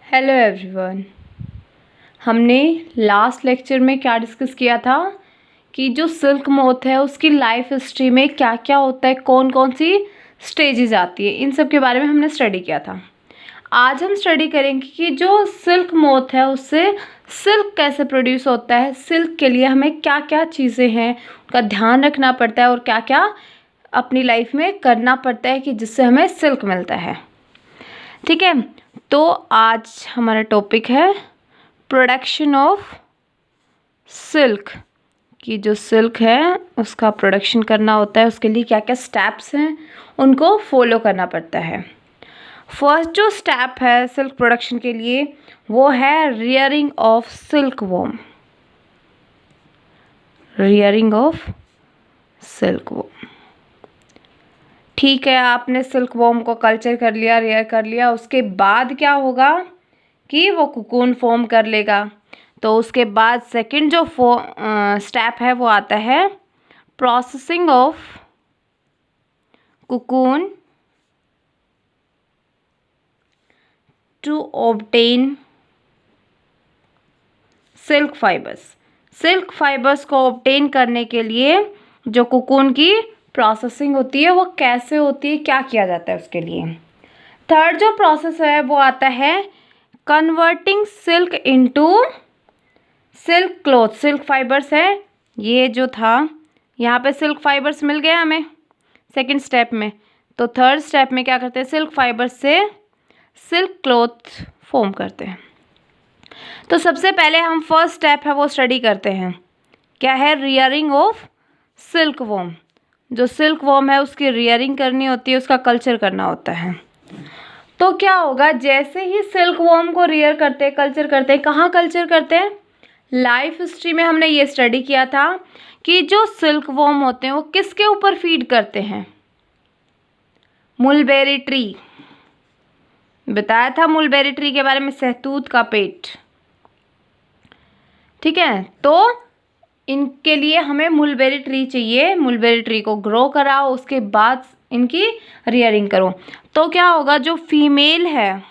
Hello everyone. हमने last lecture में क्या डिस्कस किया था कि जो सिल्क मोथ है उसकी लाइफ हिस्ट्री में क्या क्या होता है, कौन कौन सी स्टेजेस आती है, इन सब के बारे में हमने स्टडी किया था। आज हम स्टडी करेंगे कि जो सिल्क मोथ है उससे सिल्क कैसे प्रोड्यूस होता है, सिल्क के लिए हमें क्या क्या चीज़ें हैं उनका ध्यान रखना पड़ता है और क्या क्या अपनी लाइफ में करना पड़ता है कि जिससे हमें सिल्क मिलता है। ठीक है, तो आज हमारा टॉपिक है प्रोडक्शन ऑफ सिल्क। कि जो सिल्क है उसका प्रोडक्शन करना होता है, उसके लिए क्या क्या स्टेप्स हैं उनको फॉलो करना पड़ता है। फर्स्ट जो स्टेप है सिल्क प्रोडक्शन के लिए वो है rearing of silk worm. Rearing of silk worm. ठीक है, आपने सिल्क वॉर्म को कल्चर कर लिया, रेयर कर लिया, उसके बाद क्या होगा कि वो कुकून फॉर्म कर लेगा। तो उसके बाद सेकंड जो स्टेप है वो आता है processing of cocoon to obtain silk fibres. Silk fibres को ऑब्टेन करने के लिए जो कुकून की प्रोसेसिंग होती है वो कैसे होती है, क्या किया जाता है उसके लिए। थर्ड जो प्रोसेस है वो आता है converting silk into silk cloth. Silk fibres है, ये जो था यहाँ पे सिल्क फाइबर्स मिल गया हमें सेकंड स्टेप में। तो थर्ड स्टेप में क्या करते हैं, सिल्क फाइबर्स से सिल्क क्लॉथ फॉर्म करते हैं। तो सबसे पहले हम फर्स्ट स्टेप है वो स्टडी करते हैं, क्या है, रियरिंग ऑफ सिल्क वॉर्म। जो सिल्क वॉर्म है उसकी रियरिंग करनी होती है, उसका कल्चर करना होता है। तो क्या होगा, जैसे ही सिल्क वॉर्म को रियर करते हैं, कल्चर करते हैं, कहाँ कल्चर करते हैं, लाइफ हिस्ट्री में हमने ये स्टडी किया था कि जो सिल्क वॉर्म होते हैं वो किसके ऊपर फीड करते हैं, मुलबेरी ट्री। बताया था मुलबेरी ट्री के बारे में, सहतूत का पेट। ठीक है, तो इनके लिए हमें मुलबेरी ट्री चाहिए, मुलबेरी ट्री को ग्रो कराओ, उसके बाद इनकी रियरिंग करो। तो क्या होगा, जो फीमेल है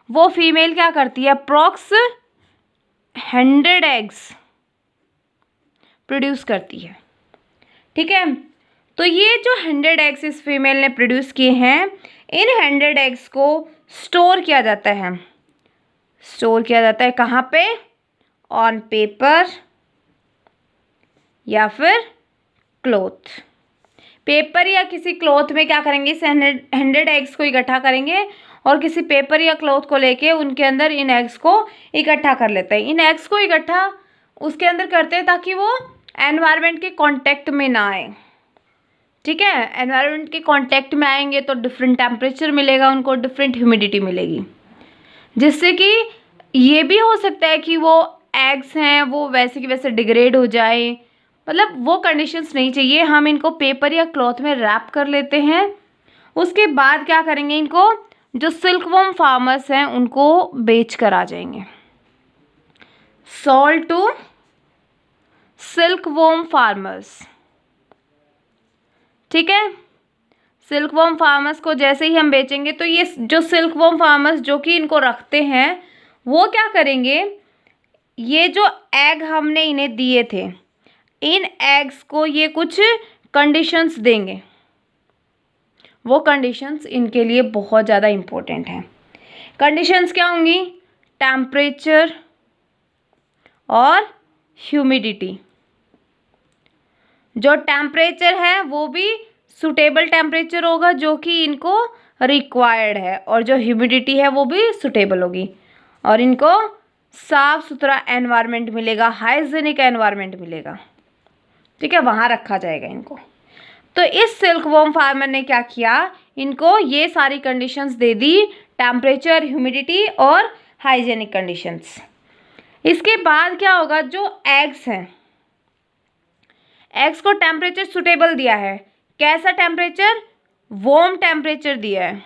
वो फीमेल क्या करती है, अप्रॉक्स 100 एग्स प्रोड्यूस करती है। ठीक है, तो ये जो 100 एग्स इस फीमेल ने प्रोड्यूस किए हैं, इन 100 एग्स को स्टोर किया जाता है। स्टोर किया जाता है कहाँ पे, ऑन पेपर या फिर क्लॉथ। पेपर या किसी क्लॉथ में क्या करेंगे, इस 100 एग्स को इकट्ठा करेंगे और किसी पेपर या क्लॉथ को लेके उनके अंदर इन एग्स को इकट्ठा कर लेते हैं। इन एग्स को इकट्ठा उसके अंदर करते हैं ताकि वो एनवायरनमेंट के कांटेक्ट में ना आए। ठीक है, एनवायरनमेंट के कांटेक्ट में आएंगे तो डिफरेंट टेम्परेचर मिलेगा उनको, डिफरेंट ह्यूमिडिटी मिलेगी, जिससे कि ये भी हो सकता है कि वो एग्स हैं वो वैसे की वैसे डिग्रेड हो जाए, मतलब वो कंडीशंस नहीं चाहिए। हम इनको पेपर या क्लॉथ में रैप कर लेते हैं। उसके बाद क्या करेंगे, इनको जो सिल्क वॉर्म फार्मर्स हैं उनको बेच कर आ जाएंगे। Sold to silkworm farmers. ठीक है, सिल्क वॉर्म फार्मर्स को जैसे ही हम बेचेंगे तो ये जो सिल्क वॉर्म फार्मर्स जो कि इनको रखते हैं वो क्या करेंगे, ये जो एग हमने इन्हें दिए थे, इन एग्स को ये कुछ कंडीशंस देंगे। वो कंडीशंस इनके लिए बहुत ज़्यादा इम्पोर्टेंट हैं। कंडीशंस क्या होंगी, टेम्परेचर और ह्यूमिडिटी। जो टेम्परेचर है वो भी सुटेबल टेम्परेचर होगा जो कि इनको रिक्वायर्ड है, और जो ह्यूमिडिटी है वो भी सुटेबल होगी, और इनको साफ़ सुथरा एनवायरनमेंट मिलेगा, हाइजीनिक एनवायरनमेंट मिलेगा। ठीक है, वहाँ रखा जाएगा इनको। तो इस सिल्क वॉर्म फार्मर ने क्या किया, इनको ये सारी कंडीशंस दे दी, टेम्परेचर, ह्यूमिडिटी और हाइजीनिक कंडीशंस। इसके बाद क्या होगा, जो एग्स हैं, एग्स को टेम्परेचर सुटेबल दिया है। कैसा टेम्परेचर, वार्म टेम्परेचर दिया है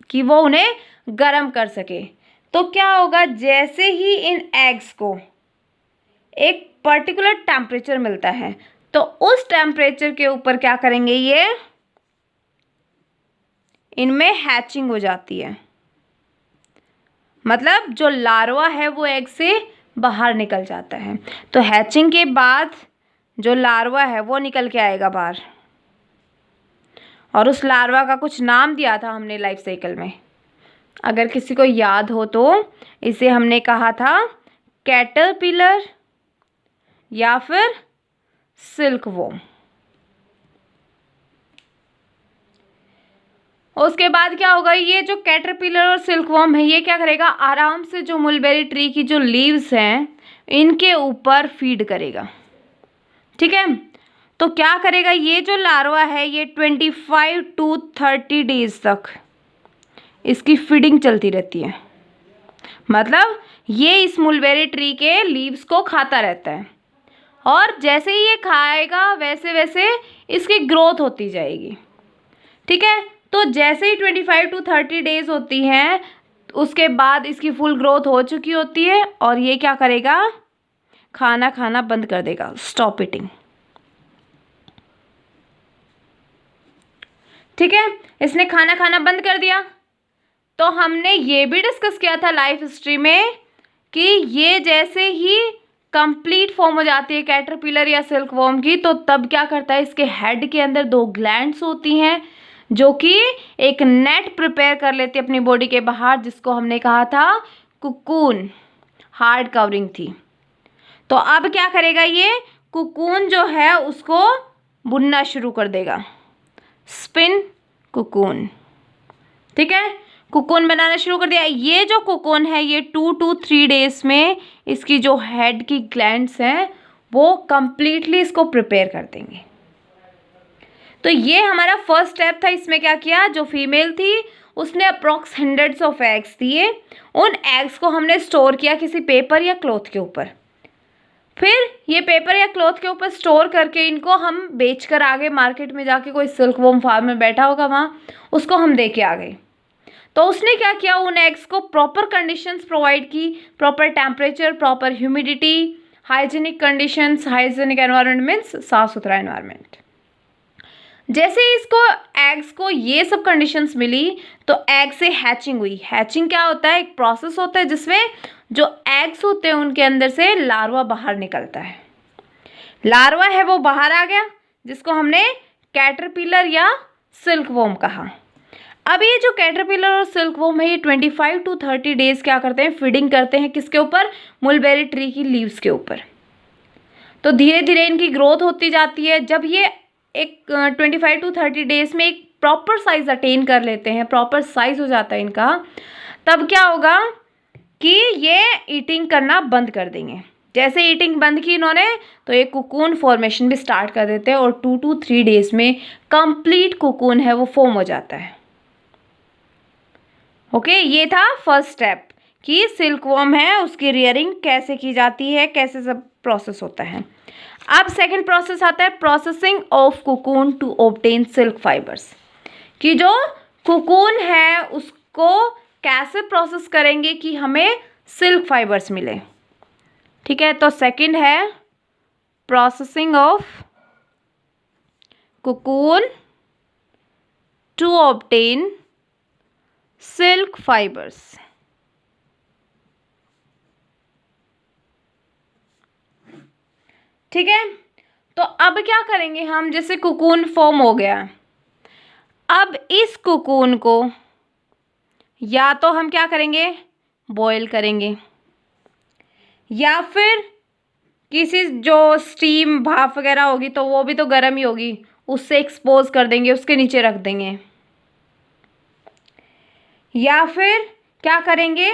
कि वो उन्हें गर्म कर सके। तो क्या होगा, जैसे ही इन एग्स को एक पर्टिकुलर टेम्परेचर मिलता है तो उस टेम्परेचर के ऊपर क्या करेंगे, ये इनमें हैचिंग हो जाती है। मतलब जो लार्वा है वो एग से बाहर निकल जाता है। तो हैचिंग के बाद जो लार्वा है वो निकल के आएगा बाहर, और उस लार्वा का कुछ नाम दिया था हमने लाइफ साइकिल में, अगर किसी को याद हो तो इसे हमने कहा था कैटरपिलर या फिर सिल्कवॉर्म। उसके बाद क्या होगा, ये जो कैटरपिलर और सिल्कवॉर्म है ये क्या करेगा, आराम से जो मलबेरी ट्री की जो लीव्स हैं इनके ऊपर फीड करेगा। ठीक है, तो क्या करेगा, ये जो लार्वा है ये 25 to 30 डेज तक इसकी फीडिंग चलती रहती है। मतलब ये इस मलबेरी ट्री के लीव्स को खाता रहता है, और जैसे ही ये खाएगा वैसे वैसे इसकी ग्रोथ होती जाएगी। ठीक है, तो जैसे ही 25 to 30 डेज होती हैं उसके बाद इसकी फुल ग्रोथ हो चुकी होती है, और ये क्या करेगा, खाना खाना बंद कर देगा, स्टॉप ईटिंग। ठीक है, इसने खाना खाना बंद कर दिया। तो हमने ये भी डिस्कस किया था लाइफ हिस्ट्री में कि ये जैसे ही कंप्लीट फॉर्म हो जाती है कैटरपिलर या सिल्कवॉर्म की, तो तब क्या करता है, इसके हेड के अंदर 2 ग्लैंड्स होती हैं जो कि एक नेट प्रिपेयर कर लेती है अपनी बॉडी के बाहर, जिसको हमने कहा था कुकून, हार्ड कवरिंग थी। तो अब क्या करेगा, ये कुकून जो है उसको बुनना शुरू कर देगा, स्पिन कुकून। ठीक है, कुकून बनाना शुरू कर दिया। ये जो कुकून है ये 2 to 3 डेज में इसकी जो हेड की ग्लैंड्स हैं वो कंप्लीटली इसको प्रिपेयर कर देंगे। तो ये हमारा फर्स्ट स्टेप था। इसमें क्या किया, जो फीमेल थी उसने अप्रॉक्स हंड्रेड्स ऑफ एग्स दिए, उन एग्स को हमने स्टोर किया किसी पेपर या क्लॉथ के ऊपर। फिर ये पेपर या क्लॉथ के ऊपर स्टोर करके इनको हम बेचकर आगे मार्केट में जाके, कोई सिल्कवॉर्म फार्म में बैठा होगा वहाँ, उसको हम दे के आ गए। तो उसने क्या किया, उन एग्स को प्रॉपर कंडीशंस प्रोवाइड की, proper temperature, proper humidity, hygienic conditions. Hygienic environment means साफ सुथरा एनवायरनमेंट। जैसे ही इसको एग्स को ये सब कंडीशंस मिली तो एग से हैचिंग हुई। हैचिंग क्या होता है, एक प्रोसेस होता है जिसमें जो एग्स होते हैं उनके अंदर से लार्वा बाहर निकलता है। लार्वा है वो बाहर आ गया, जिसको हमने कैटरपिलर या सिल्कवॉर्म कहा। अब ये जो कैटरपिलर और सिल्कवॉर्म है ये 25 to 30 डेज क्या करते हैं, फीडिंग करते हैं किसके ऊपर, मलबेरी ट्री की लीव्स के ऊपर। तो धीरे धीरे इनकी ग्रोथ होती जाती है। जब ये एक 25 to 30 डेज में एक प्रॉपर साइज अटेन कर लेते हैं, प्रॉपर साइज हो जाता है इनका, तब क्या होगा कि ये ईटिंग करना बंद कर देंगे। जैसे ईटिंग बंद की इन्होंने तो एक कुकून फॉर्मेशन भी स्टार्ट कर देते हैं, और 2 to 3 डेज में कंप्लीट कुकून है वो फॉर्म हो जाता है। ओके, ये था फर्स्ट स्टेप कि सिल्कवॉर्म है उसकी रियरिंग कैसे की जाती है, कैसे सब प्रोसेस होता है। अब सेकंड प्रोसेस आता है processing of cocoon to obtain silk fibres, कि जो कुकून है उसको कैसे प्रोसेस करेंगे कि हमें सिल्क फाइबर्स मिले। ठीक है, तो सेकंड है processing of cocoon to obtain silk fibres. ठीक है, तो अब क्या करेंगे हम, जैसे कुकून फॉर्म हो गया, अब इस कुकून को या तो हम क्या करेंगे, बॉयल करेंगे, या फिर किसी जो स्टीम भाप वगैरह होगी तो वो भी तो गर्म ही होगी, उससे एक्सपोज कर देंगे, उसके नीचे रख देंगे, या फिर क्या करेंगे,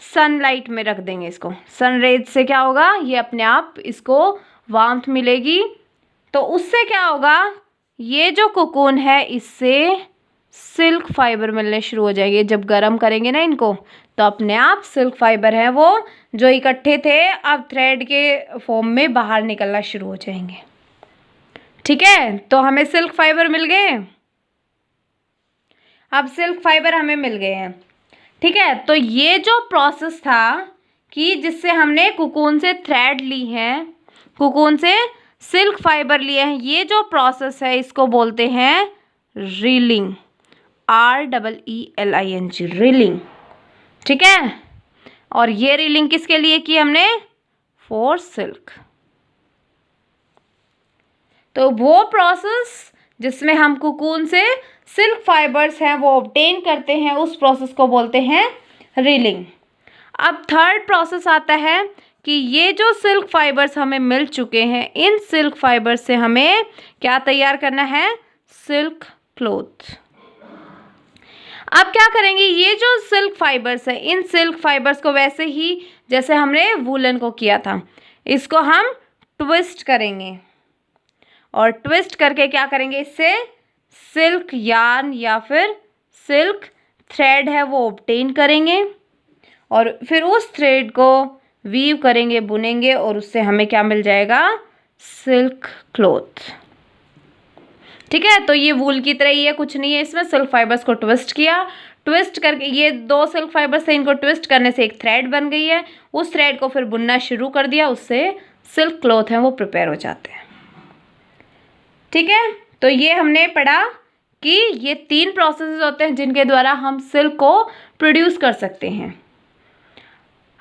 सनलाइट में रख देंगे इसको। सनरेज से क्या होगा, ये अपने आप इसको वार्मथ मिलेगी, तो उससे क्या होगा, ये जो कुकून है इससे सिल्क फाइबर मिलने शुरू हो जाएंगे। जब गर्म करेंगे ना इनको तो अपने आप सिल्क फाइबर है वो जो इकट्ठे थे अब थ्रेड के फॉर्म में बाहर निकलना शुरू हो जाएंगे। ठीक है, तो हमें सिल्क फाइबर मिल गए। अब सिल्क फाइबर हमें मिल गए हैं। ठीक है, तो ये जो प्रोसेस था कि जिससे हमने कुकून से थ्रेड ली हैं, कुकून से सिल्क फाइबर लिए हैं, ये जो प्रोसेस है इसको बोलते हैं रीलिंग, REELING, रीलिंग। ठीक है, और ये रीलिंग किसके लिए की हमने? For silk. तो वो प्रोसेस जिसमें हम कुकून से सिल्क फाइबर्स हैं वो ऑब्टेन करते हैं, उस प्रोसेस को बोलते हैं रीलिंग। अब थर्ड प्रोसेस आता है कि ये जो सिल्क फाइबर्स हमें मिल चुके हैं, इन सिल्क फाइबर्स से हमें क्या तैयार करना है? Silk cloth. अब क्या करेंगे, ये जो सिल्क फाइबर्स है, इन सिल्क फाइबर्स को वैसे ही जैसे हमने वूलन को किया था, इसको हम ट्विस्ट करेंगे और ट्विस्ट करके क्या करेंगे, इससे सिल्क यार्न या फिर सिल्क थ्रेड है वो ऑब्टेन करेंगे और फिर उस थ्रेड को वीव करेंगे, बुनेंगे और उससे हमें क्या मिल जाएगा? Silk cloth. ठीक है, तो ये वूल की तरह ही है, कुछ नहीं है इसमें। सिल्क फाइबर्स को ट्विस्ट किया, ट्विस्ट करके ये दो सिल्क फाइबर्स थे, इनको ट्विस्ट करने से एक थ्रेड बन गई है, उस थ्रेड को फिर बुनना शुरू कर दिया, उससे सिल्क क्लॉथ हैं वो प्रिपेयर हो जाते हैं। ठीक है, तो ये हमने पढ़ा कि ये 3 प्रोसेसेस होते हैं जिनके द्वारा हम सिल्क को प्रोड्यूस कर सकते हैं।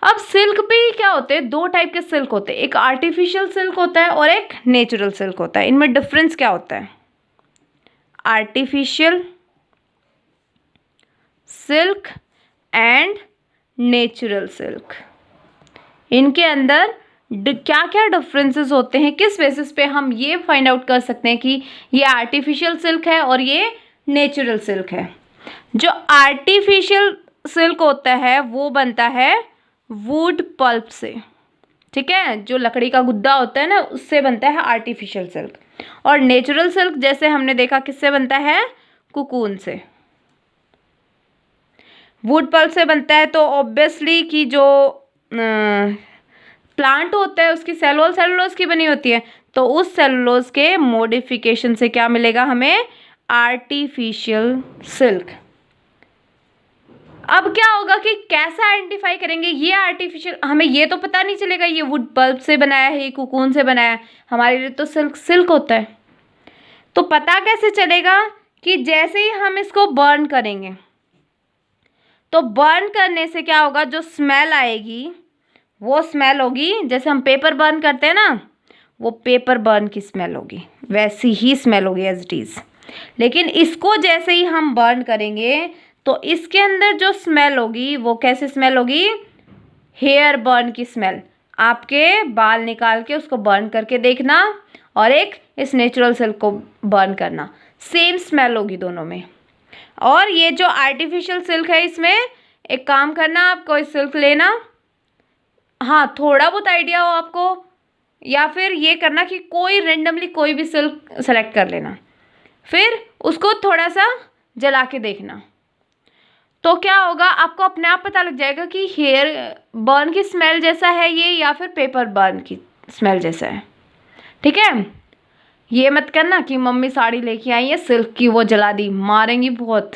अब सिल्क भी क्या होते हैं? 2 टाइप के सिल्क होते हैं, एक आर्टिफिशियल सिल्क होता है और एक नेचुरल सिल्क होता है। इनमें डिफरेंस क्या होता है? Artificial silk and natural silk, इनके अंदर क्या क्या डिफरेंसेस होते हैं? किस बेसिस पे हम ये फाइंड आउट कर सकते हैं कि ये आर्टिफिशियल सिल्क है और ये नेचुरल सिल्क है? जो आर्टिफिशियल सिल्क होता है वो बनता है वुड पल्प से। ठीक है, जो लकड़ी का गुद्दा होता है ना, उससे बनता है आर्टिफिशियल सिल्क। और नेचुरल सिल्क जैसे हमने देखा किससे बनता है? कुकून से। वुड पल्प से बनता है तो ऑब्वियसली कि जो प्लांट होता है उसकी सेलुलोज की बनी होती है, तो उस सेलुलोज के मॉडिफिकेशन से क्या मिलेगा हमें? Artificial silk. अब क्या होगा कि कैसे आइडेंटिफाई करेंगे ये आर्टिफिशियल? हमें ये तो पता नहीं चलेगा ये वुड पल्प से बनाया है, ये कुकून से बनाया है, हमारे लिए तो सिल्क सिल्क होता है। तो पता कैसे चलेगा? कि जैसे ही हम इसको बर्न करेंगे, तो बर्न करने से क्या होगा? जो स्मेल आएगी वो स्मेल होगी, जैसे हम पेपर बर्न करते हैं ना, वो पेपर बर्न की स्मेल होगी, वैसी ही स्मेल होगी एज इट इज़। लेकिन इसको जैसे ही हम बर्न करेंगे तो इसके अंदर जो स्मेल होगी वो कैसी स्मेल होगी? हेयर बर्न की स्मेल। आपके बाल निकाल के उसको बर्न करके देखना और एक इस नेचुरल सिल्क को बर्न करना, सेम स्मेल होगी दोनों में। और ये जो आर्टिफिशियल सिल्क है, इसमें एक काम करना, आपको इस सिल्क लेना, हाँ थोड़ा बहुत आइडिया हो आपको, या फिर ये करना कि कोई रेंडमली कोई भी सिल्क सेलेक्ट कर लेना, फिर उसको थोड़ा सा जला के देखना, तो क्या होगा? आपको अपने आप पता लग जाएगा कि हेयर बर्न की स्मेल जैसा है ये या फिर पेपर बर्न की स्मेल जैसा है। ठीक है, ये मत करना कि मम्मी साड़ी लेके आई है सिल्क की, वो जला दी, मारेंगी बहुत,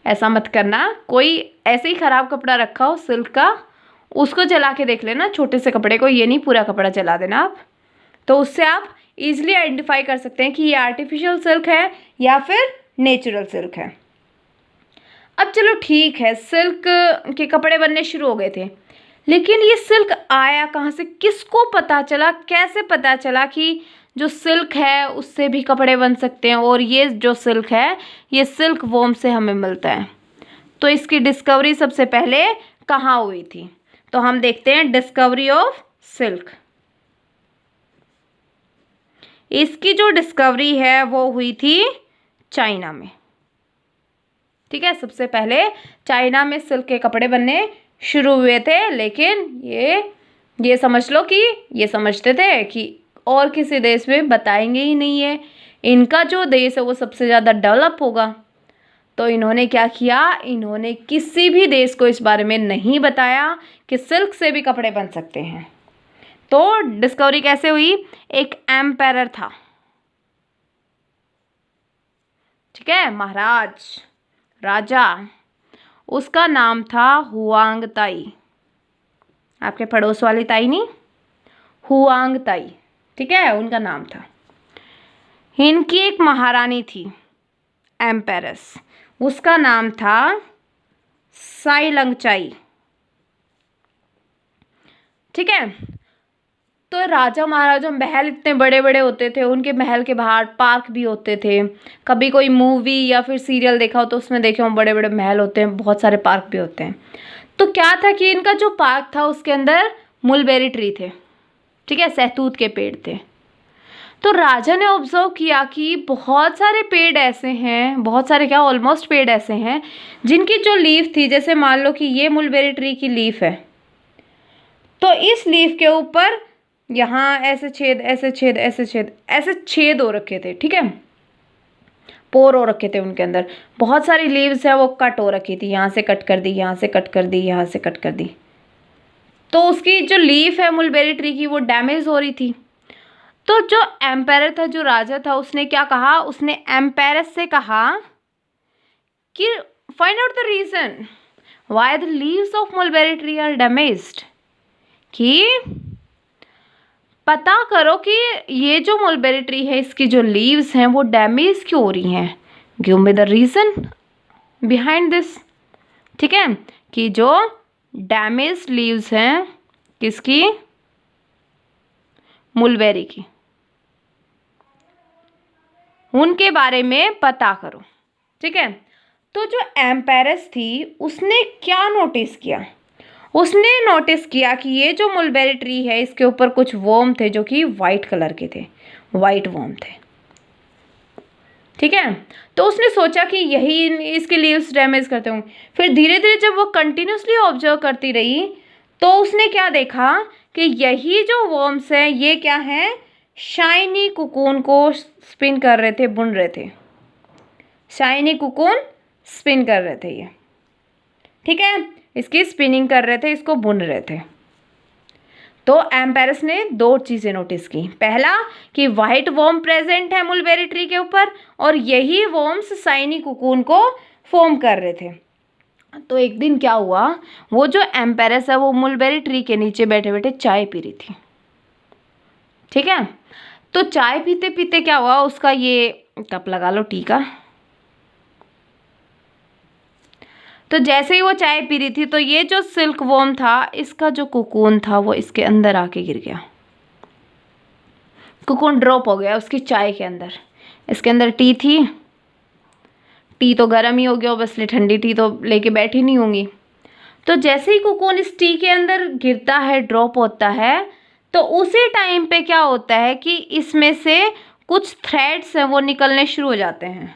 ऐसा मत करना। कोई ऐसे ही ख़राब कपड़ा रखा हो सिल्क का, उसको जला के देख लेना, छोटे से कपड़े को, ये नहीं पूरा कपड़ा जला देना आप। तो उससे आप इजीली आइडेंटिफाई कर सकते हैं कि ये आर्टिफिशियल सिल्क है या फिर नेचुरल सिल्क है। अब चलो ठीक है, सिल्क के कपड़े बनने शुरू हो गए थे, लेकिन ये सिल्क आया कहाँ से? किसको पता चला, कैसे पता चला कि जो सिल्क है उससे भी कपड़े बन सकते हैं और ये जो सिल्क है ये सिल्क वॉर्म से हमें मिलता है? तो इसकी डिस्कवरी सबसे पहले कहाँ हुई थी? तो हम देखते हैं डिस्कवरी ऑफ सिल्क। इसकी जो डिस्कवरी है वो हुई थी चाइना में। ठीक है, सबसे पहले चाइना में सिल्क के कपड़े बनने शुरू हुए थे, लेकिन ये समझ लो कि ये समझते थे कि और किसी देश में बताएंगे ही नहीं है, इनका जो देश है वो सबसे ज़्यादा डेवलप होगा। तो इन्होंने क्या किया? इन्होंने किसी भी देश को इस बारे में नहीं बताया कि सिल्क से भी कपड़े बन सकते हैं। तो डिस्कवरी कैसे हुई? एक एम्पायर था, ठीक है, महाराज, राजा, उसका नाम था हुआंग ताई। आपके पड़ोस वाली ताई नहीं, हुआंग ताई, ठीक है, उनका नाम था। इनकी एक महारानी थी, एम्पेरस, उसका नाम था साई लंगचाई। ठीक है। तो राजा महाराजा महल इतने बड़े बड़े होते थे, उनके महल के बाहर पार्क भी होते थे। कभी कोई मूवी या फिर सीरियल देखा हो तो उसमें देखे हो बड़े बड़े महल होते हैं, बहुत सारे पार्क भी होते हैं। तो क्या था कि इनका जो पार्क था उसके अंदर मुलबेरी ट्री थे, ठीक है, सहतूत के पेड़ थे। तो राजा ने ऑब्जर्व किया कि बहुत सारे पेड़ ऐसे हैं, बहुत सारे क्या, ऑलमोस्ट पेड़ ऐसे हैं जिनकी जो लीफ थी, जैसे मान लो कि ये मुलबेरी ट्री की लीफ है, तो इस लीफ के ऊपर यहाँ ऐसे छेद, ऐसे छेद, ऐसे छेद, ऐसे छेद हो रखे थे, ठीक है, पोर हो रखे थे उनके अंदर। बहुत सारी लीव्स है वो कट हो रखी थी, यहाँ से कट कर दी, यहाँ से कट कर दी, यहाँ से कट कर दी। तो उसकी जो लीफ है मुलबेरी ट्री की वो डैमेज हो रही थी। तो जो एम्पायर था, जो राजा था, उसने क्या कहा, उसने एम्पायरस से कहा कि find out the reason why the leaves of mulberry tree are damaged, कि पता करो कि ये जो मुलबेरी ट्री है इसकी जो लीव्स हैं वो डैमेज क्यों हो रही हैं, give me the reason behind this, ठीक है, कि जो डैमेज लीव्स हैं किसकी, मुलबेरी की, उनके बारे में पता करो, ठीक है। तो जो एम्पायरस थी उसने क्या नोटिस किया, उसने नोटिस किया कि ये जो मुलबेरी ट्री है इसके ऊपर कुछ वर्म थे जो कि वाइट कलर के थे, वाइट वर्म थे, ठीक है। तो उसने सोचा कि यही इसके लीव्स डैमेज करते होंगे। फिर धीरे धीरे जब वो कंटिन्यूसली ऑब्जर्व करती रही तो उसने क्या देखा कि यही जो वर्म्स हैं ये क्या हैं, शाइनी कुकून को स्पिन कर रहे थे, बुन रहे थे, शाइनी कुकून स्पिन कर रहे थे ये, ठीक है, इसकी स्पिनिंग कर रहे थे, इसको बुन रहे थे। तो एम्पायरस ने दो चीज़ें नोटिस की, पहला कि वाइट वर्म प्रेजेंट है मुलबेरी ट्री के ऊपर और यही वर्म्स शाइनी कुकून को फॉर्म कर रहे थे। तो एक दिन क्या हुआ, वो जो एम्पायरस है वो मुलबेरी ट्री के नीचे बैठे बैठे चाय पी रही थी, ठीक है। तो चाय पीते पीते क्या हुआ, उसका ये कप लगा लो टी का, तो जैसे ही वो चाय पी रही थी तो ये जो सिल्क वर्म था इसका जो कुकून था वो इसके अंदर आके गिर गया, कुकून ड्रॉप हो गया उसकी चाय के अंदर। इसके अंदर टी थी, टी तो गर्म ही हो गया, बस ठंडी टी तो लेके बैठी नहीं होंगी। तो जैसे ही कुकून इस टी के अंदर गिरता है, ड्रॉप होता है, तो उसी टाइम पे क्या होता है कि इसमें से कुछ थ्रेड्स हैं वो निकलने शुरू हो जाते हैं,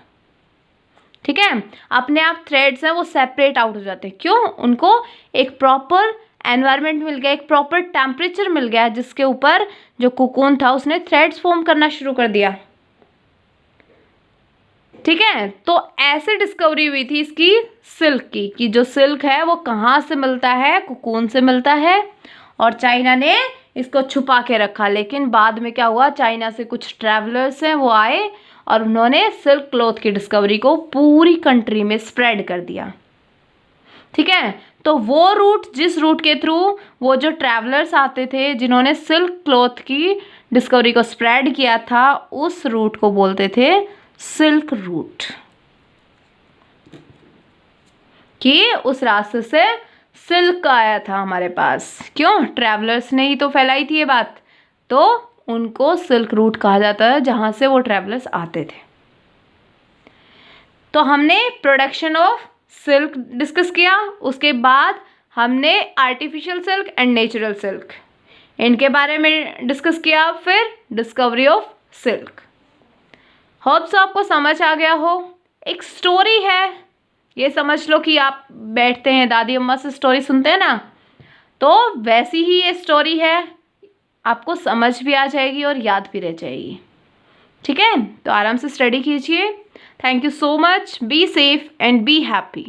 ठीक है, अपने आप थ्रेड्स हैं वो सेपरेट आउट हो जाते हैं। क्यों, उनको एक प्रॉपर एनवायरनमेंट मिल गया, एक प्रॉपर टेम्परेचर मिल गया जिसके ऊपर जो कुकून था उसने थ्रेड्स फॉर्म करना शुरू कर दिया, ठीक है। तो ऐसे डिस्कवरी हुई थी इसकी सिल्क की, कि जो सिल्क है वो कहाँ से मिलता है, कुकून से मिलता है, और चाइना ने इसको छुपा के रखा। लेकिन बाद में क्या हुआ, चाइना से कुछ ट्रैवलर्स हैं वो आए और उन्होंने सिल्क क्लॉथ की डिस्कवरी को पूरी कंट्री में स्प्रेड कर दिया, ठीक है। तो वो रूट, जिस रूट के थ्रू वो जो ट्रैवलर्स आते थे जिन्होंने सिल्क क्लॉथ की डिस्कवरी को स्प्रेड किया था, उस रूट को बोलते थे सिल्क रूट, कि उस रास्ते से सिल्क आया था हमारे पास। क्यों, ट्रैवलर्स ने ही तो फैलाई थी ये बात, तो उनको सिल्क रूट कहा जाता है जहाँ से वो ट्रैवलर्स आते थे। तो हमने प्रोडक्शन ऑफ सिल्क डिस्कस किया, उसके बाद हमने artificial silk and natural silk इनके बारे में डिस्कस किया, फिर डिस्कवरी ऑफ सिल्क। होप्स आपको समझ आ गया हो। एक स्टोरी है, ये समझ लो कि आप बैठते हैं दादी अम्मा से स्टोरी सुनते हैं ना, तो वैसी ही ये स्टोरी है, आपको समझ भी आ जाएगी और याद भी रह जाएगी, ठीक है। तो आराम से स्टडी कीजिए। Thank you so much, be safe and be happy.